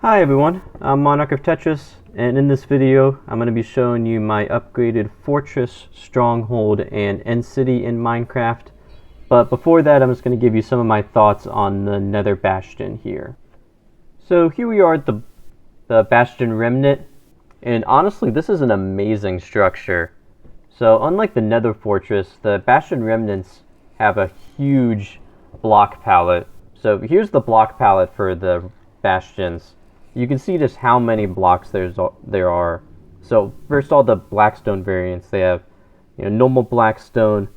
Hi everyone, I'm Monarch of Tetris, and in this video I'm going to be showing you my upgraded Fortress, Stronghold, and End City in Minecraft. But before that, I'm just going to give you some of my thoughts on the Nether Bastion here. So here we are at the Bastion Remnant, and honestly this is an amazing structure. So unlike the Nether Fortress, the Bastion Remnants have a huge block palette. So here's the block palette for the Bastions. You can see just how many blocks there are. So first, all the blackstone variants. They have, normal blackstone,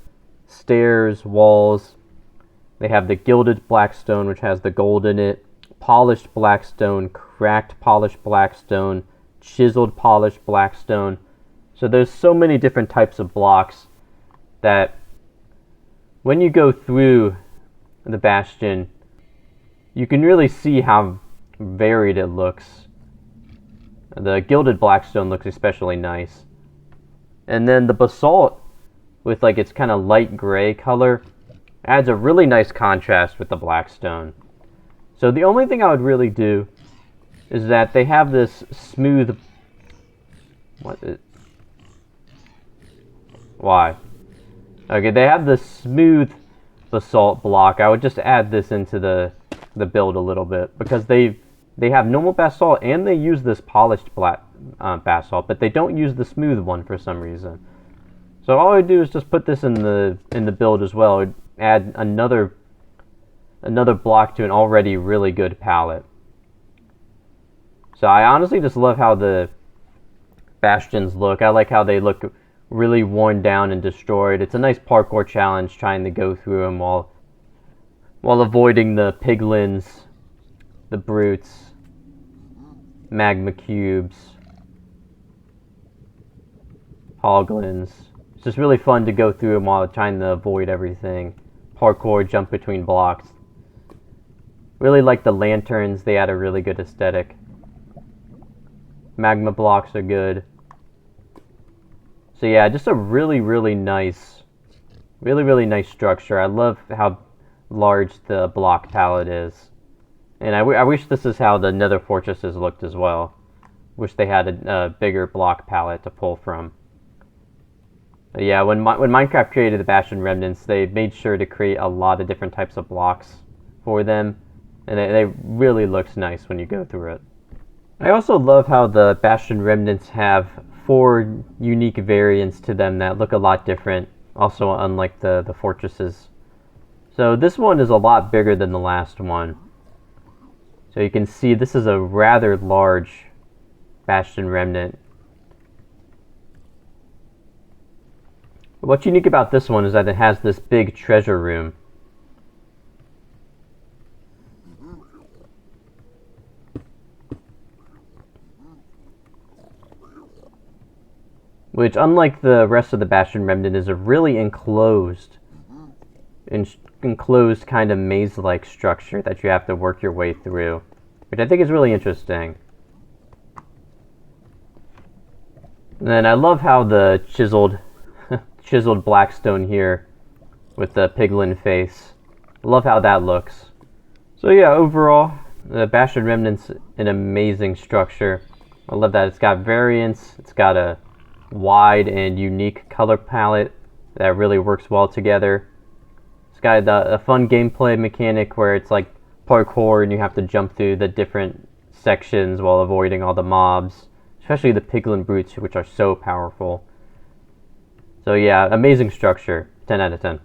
stairs, walls. They have the gilded blackstone, which has the gold in it. Polished blackstone, cracked polished blackstone, chiseled polished blackstone. So there's so many different types of blocks that when you go through the Bastion, you can really see how varied it looks. The gilded blackstone looks especially nice. And then the basalt, with like its kind of light gray color, adds a really nice contrast with the blackstone. So the only thing I would really do is that they have this smooth... Why? Okay, they have this smooth basalt block. I would just add this into the build a little bit, because they have normal basalt and they use this polished black basalt, but they don't use the smooth one for some reason. So all I do is just put this in the build as well. I'd add another block to an already really good palette. So I honestly just love how the Bastions look. I like how they look really worn down and destroyed. It's a nice parkour challenge trying to go through them while avoiding the piglins, the brutes, magma cubes, hoglins. It's just really fun to go through them while trying to avoid everything. Parkour, jump between blocks. Really like the lanterns. They add a really good aesthetic. Magma blocks are good. So yeah, just a really nice structure. I love how large the block palette is. And I wish this is how the Nether Fortresses looked as well. Wish they had a bigger block palette to pull from. But yeah, when Minecraft created the Bastion Remnants, they made sure to create a lot of different types of blocks for them. And they really looks nice when you go through it. I also love how the Bastion Remnants have 4 unique variants to them that look a lot different, also unlike the fortresses. So this one is a lot bigger than the last one. So you can see this is a rather large Bastion Remnant. What's unique about this one is that it has this big treasure room. Which, unlike the rest of the Bastion Remnant, is a really enclosed kind of maze-like structure that you have to work your way through, which I think is really interesting. And then I love how the chiseled blackstone here with the piglin face. I love how that looks. So yeah, overall, the Bastion Remnant's an amazing structure. I love that it's got variants, it's got a wide and unique color palette that really works well together. It's got a fun gameplay mechanic where it's like parkour and you have to jump through the different sections while avoiding all the mobs, especially the piglin brutes, which are so powerful. So yeah, amazing structure, 10 out of 10.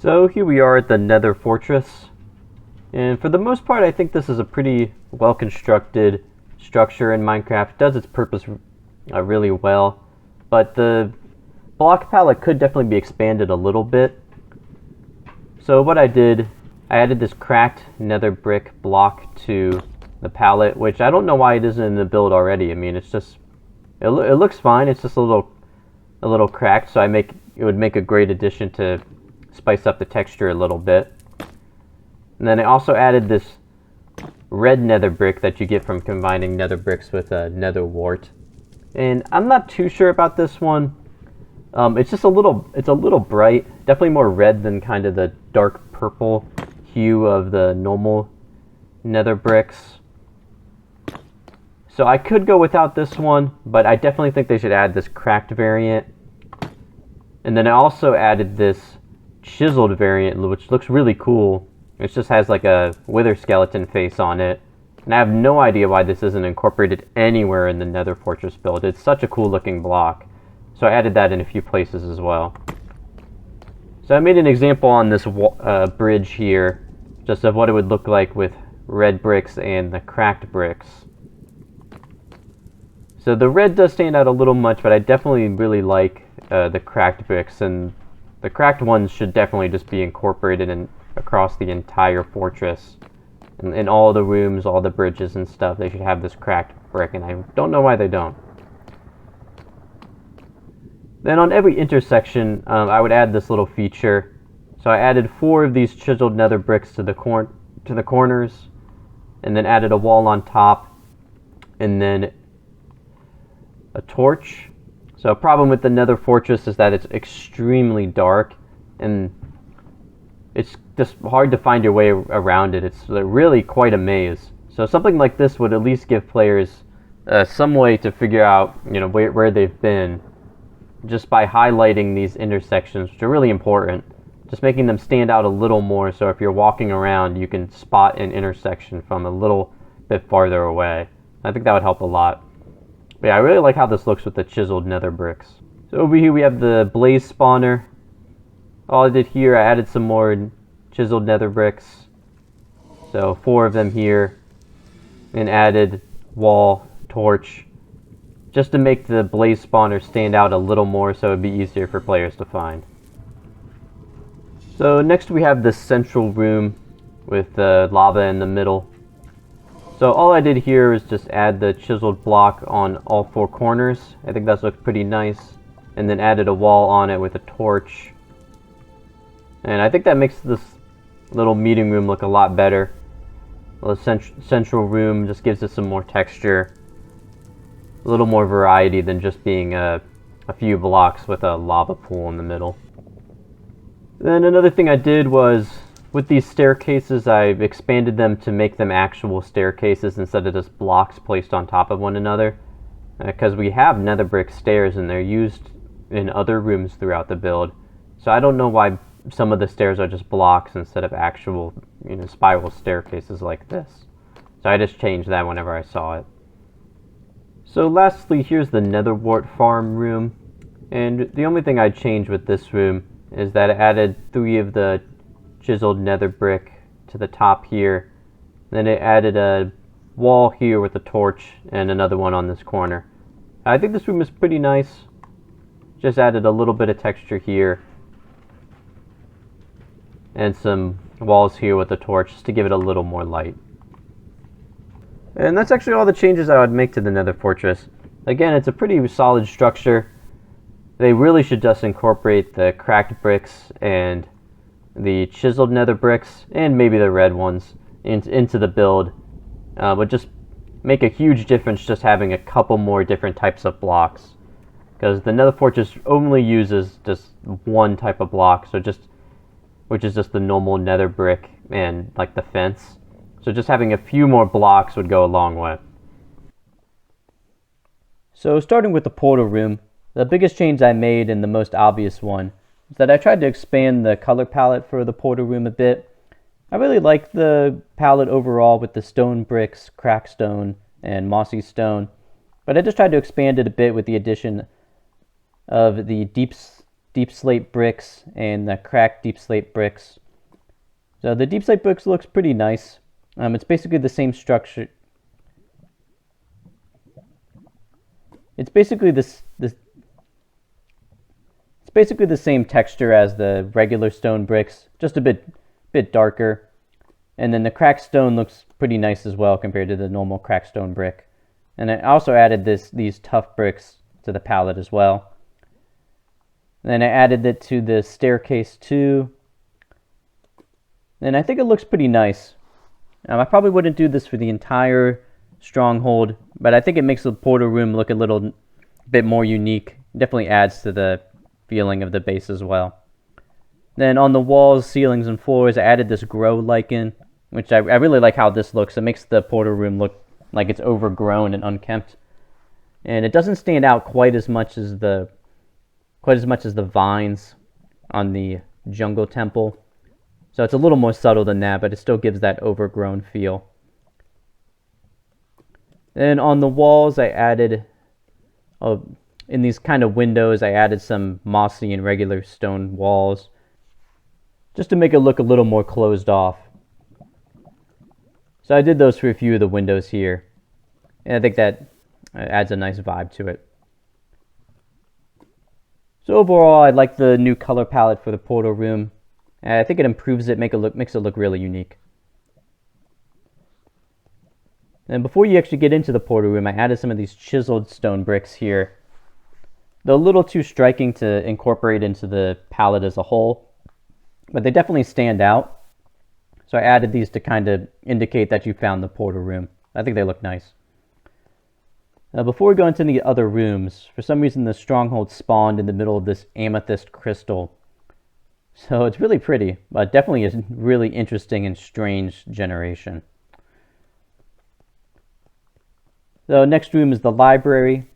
So here we are at the Nether Fortress, and for the most part I think this is a pretty well constructed structure in Minecraft. It does its purpose really well, but the block palette could definitely be expanded a little bit. So what I did, I added this cracked nether brick block to the palette, which I don't know why it isn't in the build already. I mean, it's just, it looks fine, it's just a little cracked, so it would make a great addition to spice up the texture a little bit. And then I also added this red nether brick that you get from combining nether bricks with a nether wart. And I'm not too sure about this one. It's just a little bright. Definitely more red than kind of the dark purple hue of the normal nether bricks. So I could go without this one, but I definitely think they should add this cracked variant. And then I also added this chiseled variant, which looks really cool. It just has like a wither skeleton face on it. And I have no idea why this isn't incorporated anywhere in the Nether Fortress build. It's such a cool looking block. So I added that in a few places as well. So I made an example on this bridge here, just of what it would look like with red bricks and the cracked bricks. So the red does stand out a little much, but I definitely really like the cracked bricks, and the cracked ones should definitely just be incorporated in across the entire fortress. In all the rooms, all the bridges and stuff, they should have this cracked brick, and I don't know why they don't. Then on every intersection, I would add this little feature. So I added 4 of these chiseled nether bricks to the corners, and then added a wall on top, and then a torch. So a problem with the Nether Fortress is that it's extremely dark, and it's just hard to find your way around it. It's really quite a maze. So something like this would at least give players some way to figure out, where they've been, just by highlighting these intersections, which are really important. Just making them stand out a little more, so if you're walking around, you can spot an intersection from a little bit farther away. I think that would help a lot. But yeah, I really like how this looks with the chiseled nether bricks. So over here we have the blaze spawner. All I did here, I added some more chiseled nether bricks. So 4 of them here. And added wall, torch, just to make the blaze spawner stand out a little more so it'd be easier for players to find. So next we have this central room with the lava in the middle. So all I did here is just add the chiseled block on all 4 corners. I think that looks pretty nice. And then added a wall on it with a torch. And I think that makes this little meeting room look a lot better. The central room just gives it some more texture. A little more variety than just being a few blocks with a lava pool in the middle. Then another thing I did was, with these staircases, I expanded them to make them actual staircases instead of just blocks placed on top of one another. Because we have nether brick stairs and they're used in other rooms throughout the build. So I don't know why some of the stairs are just blocks instead of actual, spiral staircases like this. So I just changed that whenever I saw it. So lastly, here's the nether wart farm room. And the only thing I changed with this room is that I added 3 of the chiseled nether brick to the top here. Then it added a wall here with a torch and another one on this corner. I think this room is pretty nice. Just added a little bit of texture here. And some walls here with a torch just to give it a little more light. And that's actually all the changes I would make to the Nether Fortress. Again, it's a pretty solid structure. They really should just incorporate the cracked bricks and the chiseled nether bricks, and maybe the red ones, into the build. Would just make a huge difference just having a couple more different types of blocks. Because the Nether Fortress only uses just one type of block, which is just the normal nether brick and like the fence. So just having a few more blocks would go a long way. So starting with the portal room, the biggest change I made, and the most obvious one, is that I tried to expand the color palette for the portal room a bit. I really like the palette overall with the stone bricks, cracked stone, and mossy stone, but I just tried to expand it a bit with the addition of the deep slate bricks and the cracked deep slate bricks. So the deep slate bricks looks pretty nice. It's basically the same structure. It's basically it's basically the same texture as the regular stone bricks, just a bit darker. And then the cracked stone looks pretty nice as well compared to the normal cracked stone brick. And I also added these tough bricks to the palette as well. Then I added it to the staircase too. And I think it looks pretty nice. I probably wouldn't do this for the entire Stronghold, but I think it makes the portal room look a little bit more unique. Definitely adds to the feeling of the base as well. Then on the walls, ceilings, and floors, I added this grow lichen, which I really like how this looks. It makes the portal room look like it's overgrown and unkempt. And it doesn't stand out quite as much as the vines on the jungle temple. So it's a little more subtle than that, but it still gives that overgrown feel. Then on the walls, I added, in these kind of windows, I added some mossy and regular stone walls, just to make it look a little more closed off. So I did those for a few of the windows here, and I think that adds a nice vibe to it. So overall, I like the new color palette for the portal room. I think it improves it, makes it look really unique. And before you actually get into the portal room, I added some of these chiseled stone bricks here. They're a little too striking to incorporate into the palette as a whole, but they definitely stand out. So I added these to kind of indicate that you found the portal room. I think they look nice. Now, before we go into the other rooms, for some reason the Stronghold spawned in the middle of this amethyst crystal. So it's really pretty, but definitely a really interesting and strange generation. The next room is the library.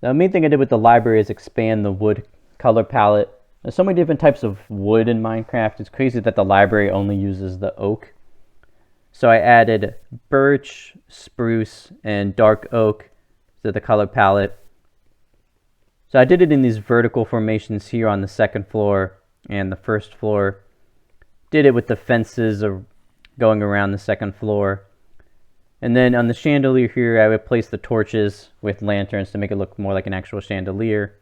The main thing I did with the library is expand the wood color palette. There's so many different types of wood in Minecraft. It's crazy that the library only uses the oak. So I added birch, spruce, and dark oak to the color palette. So I did it in these vertical formations here on the second floor and the first floor. Did it with the fences going around the second floor. And then on the chandelier here, I replaced the torches with lanterns to make it look more like an actual chandelier.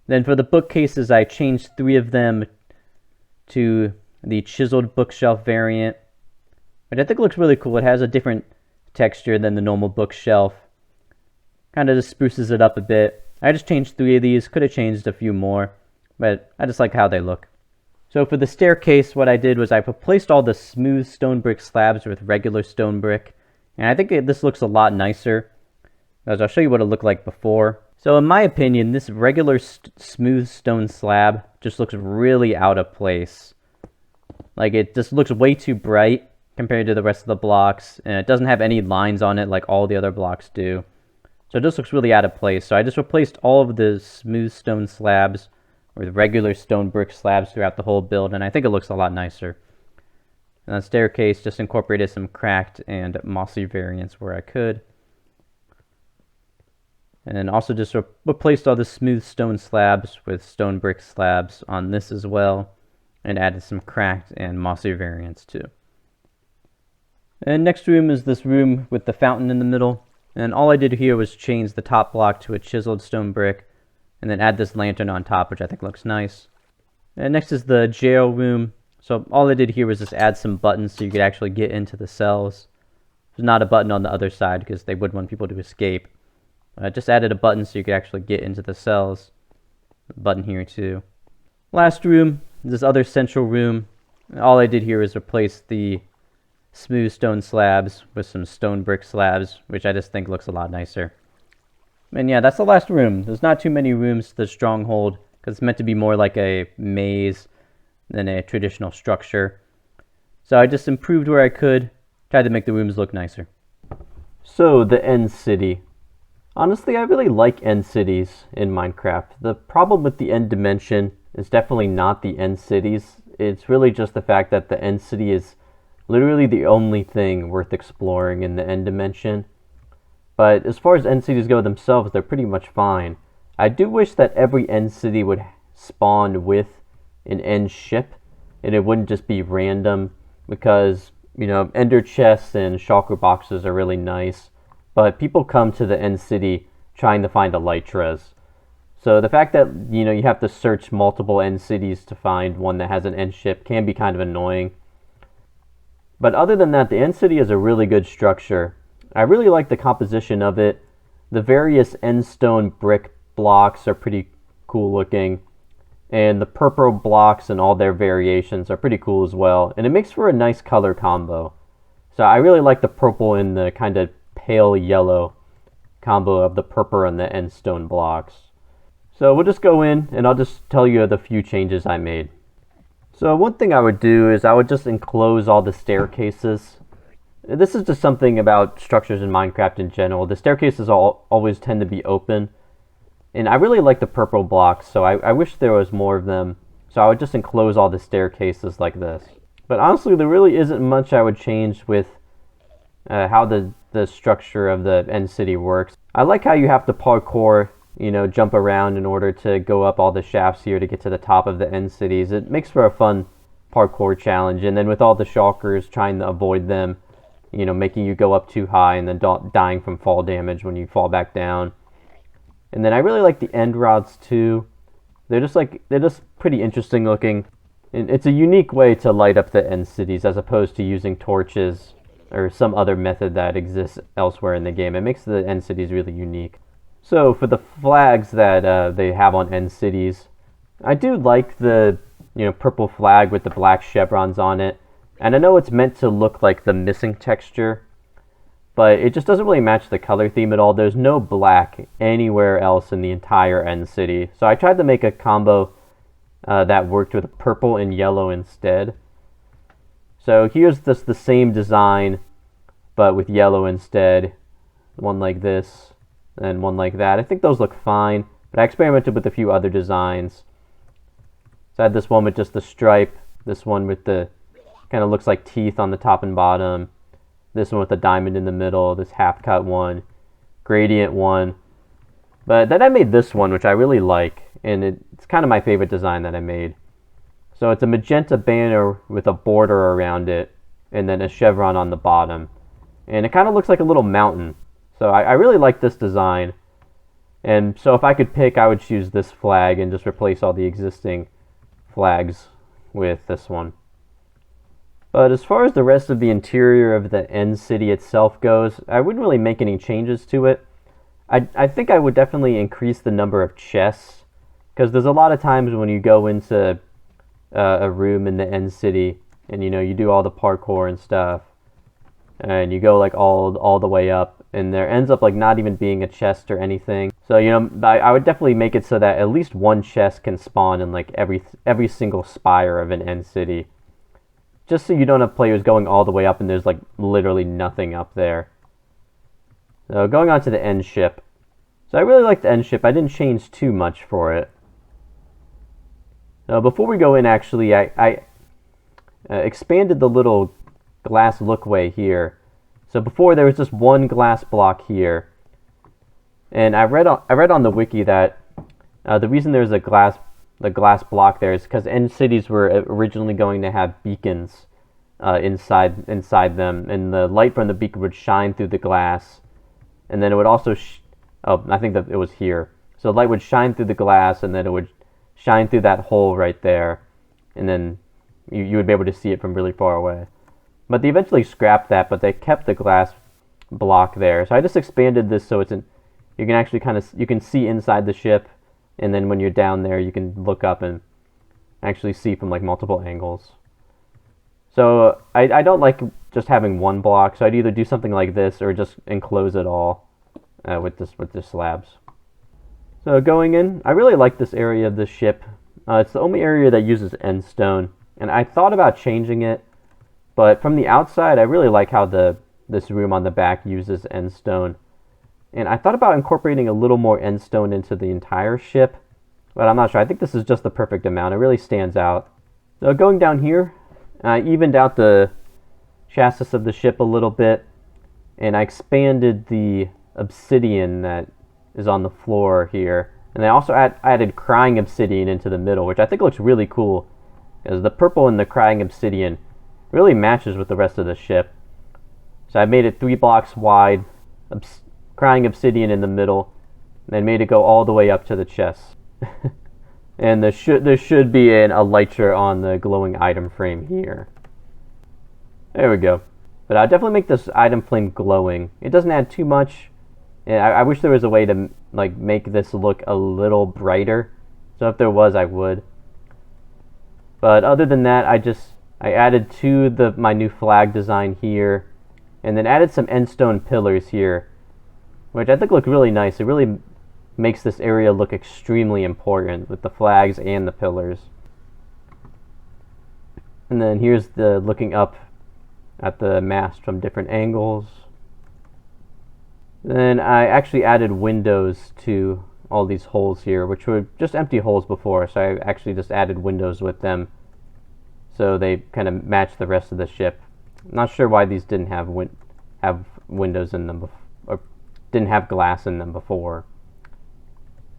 Then for the bookcases, I changed 3 of them to the chiseled bookshelf variant, which I think looks really cool. It has a different texture than the normal bookshelf. Kind of just spruces it up a bit. I just changed 3 of these. Could have changed a few more, but I just like how they look. So for the staircase, what I did was I replaced all the smooth stone brick slabs with regular stone brick. And I think this looks a lot nicer, because I'll show you what it looked like before. So in my opinion, this regular smooth stone slab just looks really out of place. Like, it just looks way too bright compared to the rest of the blocks, and it doesn't have any lines on it like all the other blocks do. So it just looks really out of place. So I just replaced all of the smooth stone slabs with regular stone brick slabs throughout the whole build, and I think it looks a lot nicer. And the staircase just incorporated some cracked and mossy variants where I could. And also just replaced all the smooth stone slabs with stone brick slabs on this as well, and added some cracked and mossy variants too. And next room is this room with the fountain in the middle. And all I did here was change the top block to a chiseled stone brick, and then add this lantern on top, which I think looks nice. And next is the jail room. So all I did here was just add some buttons so you could actually get into the cells. There's not a button on the other side because they would want people to escape. I just added a button so you could actually get into the cells. A button here too. Last room, this other central room. All I did here is replace the smooth stone slabs with some stone brick slabs, which I just think looks a lot nicer. And yeah, that's the last room. There's not too many rooms to the Stronghold, because it's meant to be more like a maze than a traditional structure. So I just improved where I could, tried to make the rooms look nicer. So, the end city. Honestly, I really like end cities in Minecraft. The problem with the end dimension is definitely not the end cities. It's really just the fact that the end city is literally the only thing worth exploring in the end dimension. But as far as end cities go themselves, they're pretty much fine. I do wish that every end city would spawn with an end ship, and it wouldn't just be random, because, you know, ender chests and shulker boxes are really nice, but people come to the end city trying to find elytras. So the fact that, you know, you have to search multiple end cities to find one that has an end ship can be kind of annoying. But other than that, the end city is a really good structure. I really like the composition of it. The various end stone brick blocks are pretty cool looking, and the purple blocks and all their variations are pretty cool as well, and it makes for a nice color combo. So I really like the purple and the kind of pale yellow combo of the purple and the end stone blocks. So we'll just go in and I'll just tell you the few changes I made. So one thing I would do is I would just enclose all the staircases. this is just something about structures in Minecraft in general. The staircases always tend to be open. And I really like the purple blocks, so I wish there was more of them. So I would just enclose all the staircases like this. But honestly, there really isn't much I would change with how the structure of the end city works. I like how you have to parkour, you know, jump around in order to go up all the shafts here to get to the top of the end cities. It makes for a fun parkour challenge. And then with all the shulkers, trying to avoid them, you know, making you go up too high and then dying from fall damage when you fall back down. And then I really like the end rods too. They're just pretty interesting looking. And it's a unique way to light up the end cities as opposed to using torches or some other method that exists elsewhere in the game. It makes the end cities really unique. So for the flags that they have on end cities, I do like the, you know, purple flag with the black chevrons on it. And I know it's meant to look like the missing texture, but it just doesn't really match the color theme at all. There's no black anywhere else in the entire end city. So I tried to make a combo that worked with purple and yellow instead. So here's just the same design, but with yellow instead. One like this, and one like that. I think those look fine, but I experimented with a few other designs. So I had this one with just the stripe, this one with the kind of looks like teeth on the top and bottom, this one with a diamond in the middle, this half-cut one, gradient one. But then I made this one, which I really like, and it's kind of my favorite design that I made. So it's a magenta banner with a border around it, and then a chevron on the bottom. And it kind of looks like a little mountain. So I really like this design. And so if I could pick, I would choose this flag and just replace all the existing flags with this one. But as far as the rest of the interior of the end city itself goes, I wouldn't really make any changes to it. I think I would definitely increase the number of chests, because there's a lot of times when you go into a room in the end city and, you know, you do all the parkour and stuff, and you go like all the way up, and there ends up like not even being a chest or anything. So, you know, I would definitely make it so that at least one chest can spawn in like every single spire of an end city. Just so you don't have players going all the way up and there's like literally nothing up there. So going on to the end ship. So I really like the end ship. I didn't change too much for it. Before we go in, actually, I expanded the little glass lookway here. So before there was just one glass block here. And I read on the wiki that the reason there's the glass block there is because end cities were originally going to have beacons inside them, and the light from the beacon would shine through the glass, and then it would also I think that it was here. So the light would shine through the glass, and then it would shine through that hole right there, and then you would be able to see it from really far away. But they eventually scrapped that, but they kept the glass block there. So I just expanded this so you can actually you can see inside the ship. And then when you're down there, you can look up and actually see from like multiple angles. So I don't like just having one block, so I'd either do something like this or just enclose it all with the slabs. So going in, I really like this area of the ship. It's the only area that uses end stone, and I thought about changing it, but from the outside, I really like how this room on the back uses end stone. And I thought about incorporating a little more end stone into the entire ship, but I'm not sure. I think this is just the perfect amount. It really stands out. So going down here, I evened out the chassis of the ship a little bit, and I expanded the obsidian that is on the floor here. And I also added crying obsidian into the middle, which I think looks really cool, because the purple in the crying obsidian really matches with the rest of the ship. So I made it 3 blocks wide, crying obsidian in the middle, and then made it go all the way up to the chest. And there should be an elytra on the glowing item frame here. There we go. But I'll definitely make this item flame glowing. It doesn't add too much. And I wish there was a way to like make this look a little brighter. So if there was, I would. But other than that, I added to my new flag design here, and then added some end stone pillars here, which I think look really nice. It really makes this area look extremely important with the flags and the pillars. And then here's the looking up at the mast from different angles. Then I actually added windows to all these holes here, which were just empty holes before, so I actually just added windows with them so they kind of match the rest of the ship. I'm not sure why these didn't have windows in them or didn't have glass in them before.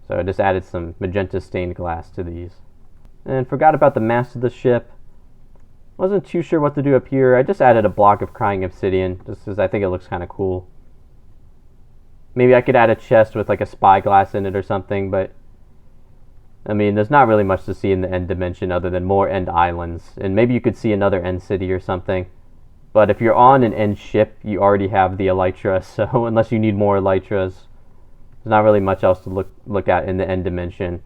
So I just added some magenta stained glass to these. And forgot about the mast of the ship. Wasn't too sure what to do up here. I just added a block of crying obsidian, just because I think it looks kind of cool. Maybe I could add a chest with like a spyglass in it or something, but I mean, there's not really much to see in the end dimension other than more end islands. And maybe you could see another end city or something. But if you're on an end ship, you already have the elytra, so unless you need more elytras, there's not really much else to look at in the end dimension.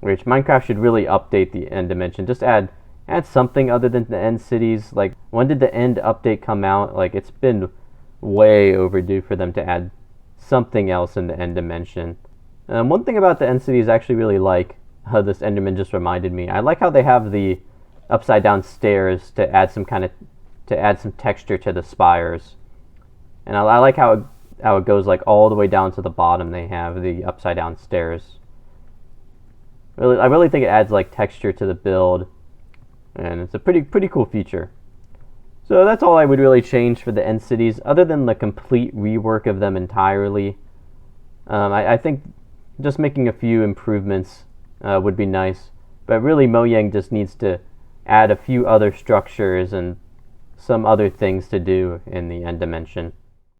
Which Minecraft should really update the end dimension. Just add something other than the end cities. Like, when did the end update come out? Like, it's been way overdue for them to add something else in the end dimension. One thing about the end cities I actually really like, this Enderman just reminded me. I like how they have the upside down stairs to add some texture to the spires, and I like how it goes like all the way down to the bottom. They have the upside down stairs. I really think it adds like texture to the build, and it's a pretty cool feature. So that's all I would really change for the end cities, other than the complete rework of them entirely. I think just making a few improvements would be nice, but really Mojang just needs to add a few other structures and some other things to do in the end dimension.